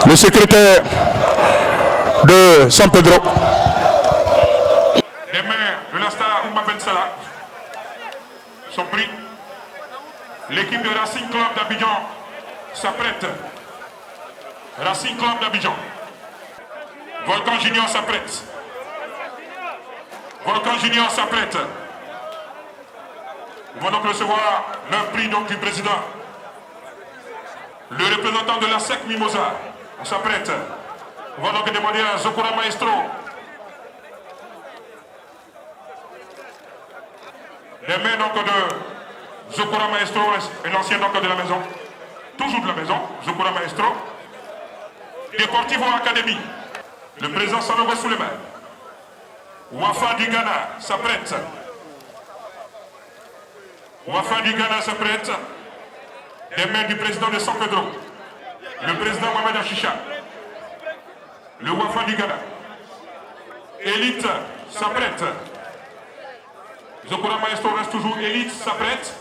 Le secrétaire de San Pedro. Les mains de la star Oumma Ben Salah sont pris. L'équipe de Racing Club d'Abidjan s'apprête. Racing Club d'Abidjan. Volcan Junior s'apprête. Volcan Junior s'apprête. Nous allons donc recevoir le prix donc, du président. Le représentant de la SEC Mimosa. On s'apprête. On va donc demander à Zokora Maestro. Les mains donc de Zokora Maestro et l'ancien donc de la maison. Toujours de la maison, Zokora Maestro. Deportivo Academy. Le président Sanogo Souleymane. Wafa du Ghana s'apprête. Wafa du Ghana s'apprête. Les mains du président de San Pedro. Le président Mohamed Achisha. Le Wafa du Ghana. Élite s'apprête. Zokora Maestro reste toujours élite, s'apprête.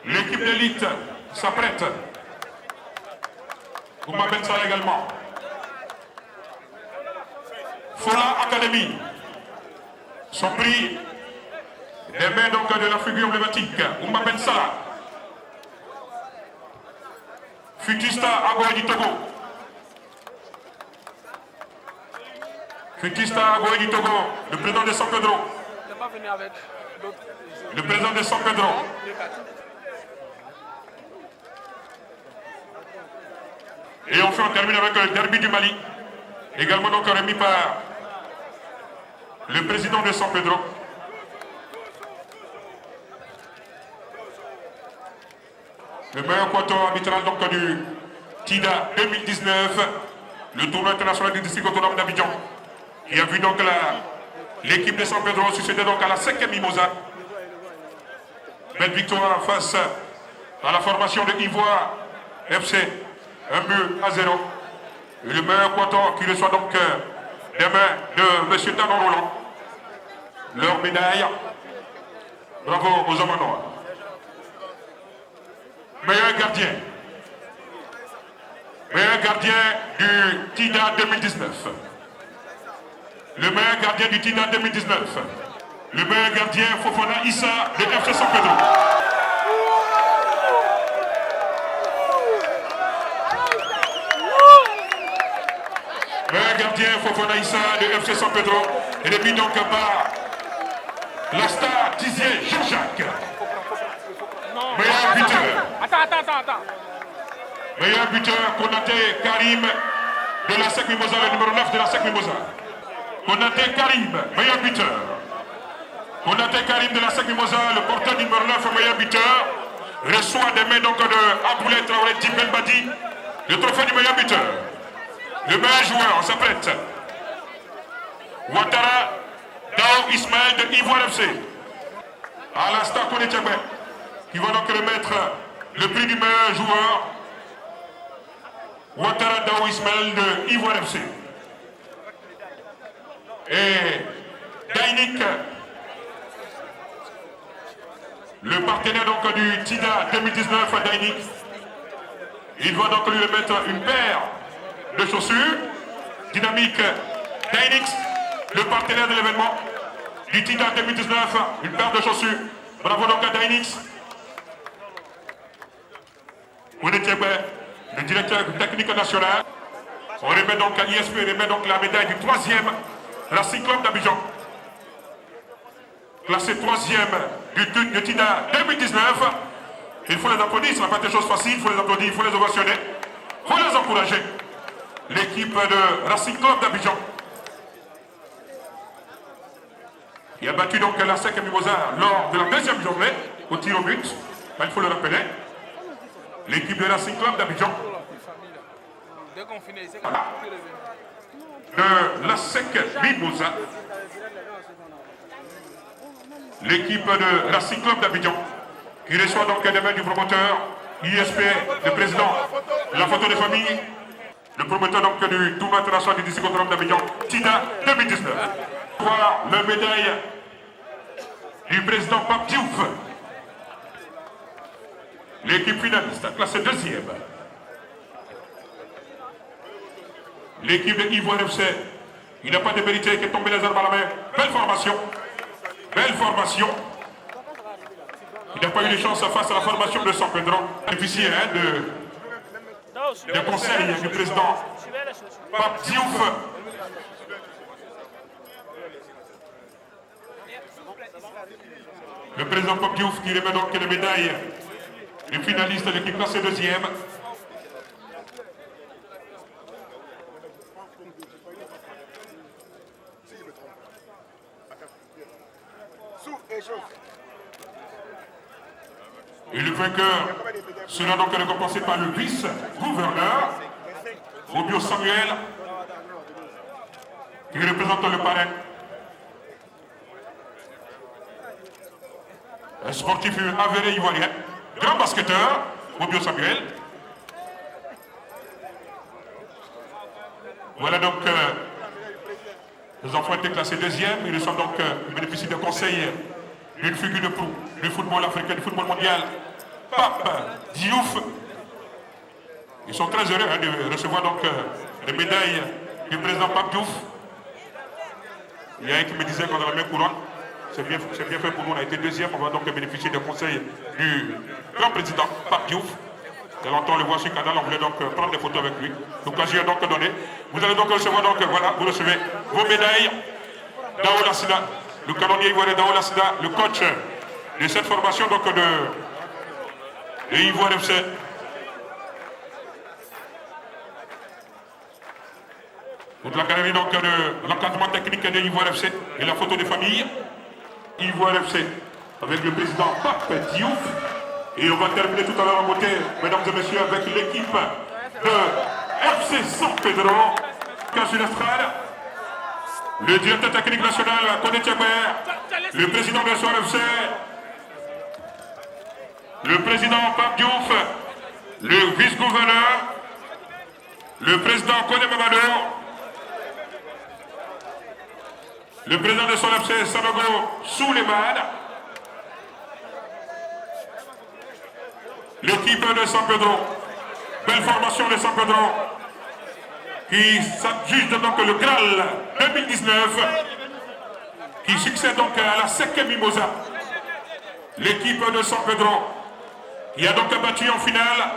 L'équipe d'élite s'apprête. Oumma Ben Salah également. Fola Academy sont pris les mains donc de la figure emblématique Oumma Ben Salah. Futista Agoye du Togo. Futista Agoye du Togo, le président de San Pedro. Le président de San Pedro. Et enfin on termine avec le derby du Mali. Également donc remis par le président de San Pedro. Le meilleur quator arbitral donc du TIDA 2019, le tournoi international du district autonome d'Abidjan. Il a vu donc l'équipe de San Pedro succéder donc à la 5e Mimosa. Belle victoire face à la formation de Ivoire FC, 1-0. Et le meilleur quator qui reçoit donc des mains de M. Tanon Roland. Leur médaille. Bravo aux hommes noirs. Meilleur gardien. Meilleur gardien du TIDA 2019. Le meilleur gardien du TIDA 2019. Le meilleur gardien Fofana Issa de FC San Pedro. Meilleur gardien Fofana Issa de FC San Pedro. Et remis donc par la star Dizier Jean-Jacques. Meilleur buteur. Attends. Meilleur buteur, Konaté Karim de la SEC Mimosa, le numéro 9 de la SEC Mimosa. Konaté Karim, meilleur buteur. Konaté Karim de la SEC Mimosa, le porteur du numéro 9, meilleur buteur, reçoit des mains donc de Aboulé Traoré Timbel Badi, le trophée du meilleur buteur. Le meilleur joueur, on s'apprête. Ouattara Dao Ismaël de Ivoire FC. À l'instant, Koné Tchèque, qui va donc remettre le prix du meilleur joueur. Ouattara Dao Ismaël de Ivoire FC. Et Dainik, le partenaire donc du TIDA 2019, Dainik, il va donc lui remettre une paire de chaussures. Dynamique Dainik, le partenaire de l'événement du TIDA 2019, une paire de chaussures. Bravo donc à Dainik. Le directeur technique national. On remet donc à ISP, remet donc la médaille du 3e Racing Club d'Abidjan. Classé 3e du TIDA 2019. Il faut les applaudir, ce n'est pas des choses faciles, il faut les applaudir, il faut les ovationner, il faut les encourager. L'équipe de Racing Club d'Abidjan. Il a battu donc la SEC Mimosa lors de la 2e journée au tir au but. Il faut le rappeler. L'équipe de Racing Club d'Abidjan. De la SEC Mimosa. L'équipe de Racing Club d'Abidjan. Qui reçoit donc des mains du promoteur ISP, le président, la photo de famille, le promoteur donc du tournoi international du district autonome d'Abidjan, TIDA 2019. Voir le médaille du président Pape Diouf. L'équipe finaliste, classée deuxième. L'équipe de Ivoire FC. Il n'a pas de mérité qui est tombé les armes à la main. Belle formation. Belle formation. Il n'a pas eu de chance face à la formation de San Pedro. Bénéficier de conseils du président Pape Diouf. Le président Pape Diouf qui remet donc les médailles du finaliste de l'équipe classée deuxième. Et le vainqueur sera donc récompensé par le vice-gouverneur, Obio Samuel, qui représente le parrain. Un sportif avéré ivoirien, grand basketteur, Obio Samuel. Voilà donc, les enfants étaient classés deuxième, ils reçoivent donc bénéficient de conseils d'une figure de proue du football africain, du football mondial, Pape Diouf. Ils sont très heureux de recevoir donc les médailles du président Pape Diouf. Il y a un qui me disait qu'on a la même couronne. C'est bien fait pour nous, on a été deuxième, on va donc bénéficier des conseils du grand président Pape Diouf. De longtemps on le voit sur le canal, on voulait donc prendre des photos avec lui. L'occasion est donc donnée. Vous allez donc recevoir, donc voilà, vous recevez vos médailles. Dao Lassina, le canonnier ivoirien Dao Lassina, le coach de cette formation donc de Ivoire FC. Toute la galerie donc de l'encadrement technique de Ivoire FC et la photo de famille. Ivoire FC avec le président Pape Diouf. Et on va terminer tout à l'heure en beauté, mesdames et messieurs, avec l'équipe de FC San Pedro, sur l'estrade. Le directeur technique national, Koné Thiaber, le président de Soir FC, le président Pape Diouf, le vice-gouverneur, le président Koné Mamadou, le président de Soir FC, Sanogo Souleymane, l'équipe de San Pedro, belle formation de San Pedro, qui s'adjuge donc le Graal 2019, qui succède donc à la 5e Mimosa. L'équipe de San Pedro, qui a donc battu en finale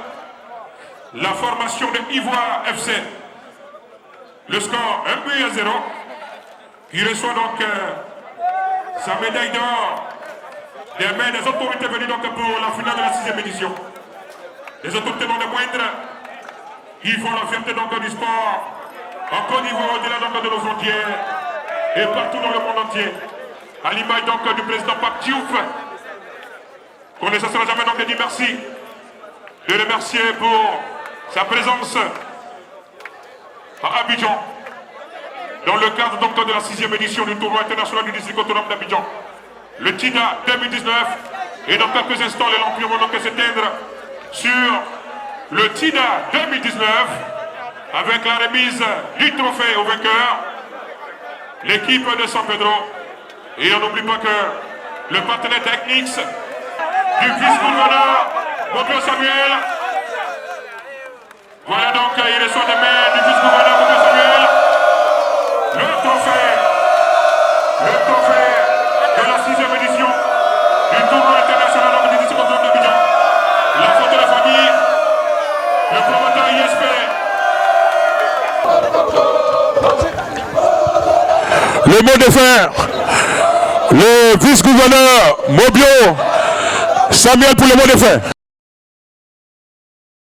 la formation de Ivoire FC. Le score 1-0, qui reçoit donc sa médaille d'or des mains des autorités venues donc pour la finale de la 6e édition. Les autorités non les moindres, qui font la fierté donc du sport en Côte d'Ivoire, au-delà donc de nos frontières et partout dans le monde entier. À l'image donc du président Pape Diouf, qu'on ne cessera jamais donc de dire merci, de remercier pour sa présence à Abidjan, dans le cadre donc de la 6e édition du tournoi international du district autonome d'Abidjan. Le TIDA 2019, et dans quelques instants les lampions vont donc s'éteindre sur le TIDA 2019 avec la remise du trophée au vainqueur, l'équipe de San Pedro. Et on n'oublie pas que le partenaire technique du vice-gouverneur, Obio Samuel, voilà donc il reçoit des mains du vice-gouverneur Obio Samuel le trophée de la 6e édition du tournoi international du district autonome d'Abidjan. La photo de famille, le promoteur ISP. Le mot de fin, le vice-gouverneur Mobio Samuel pour le mot de fin.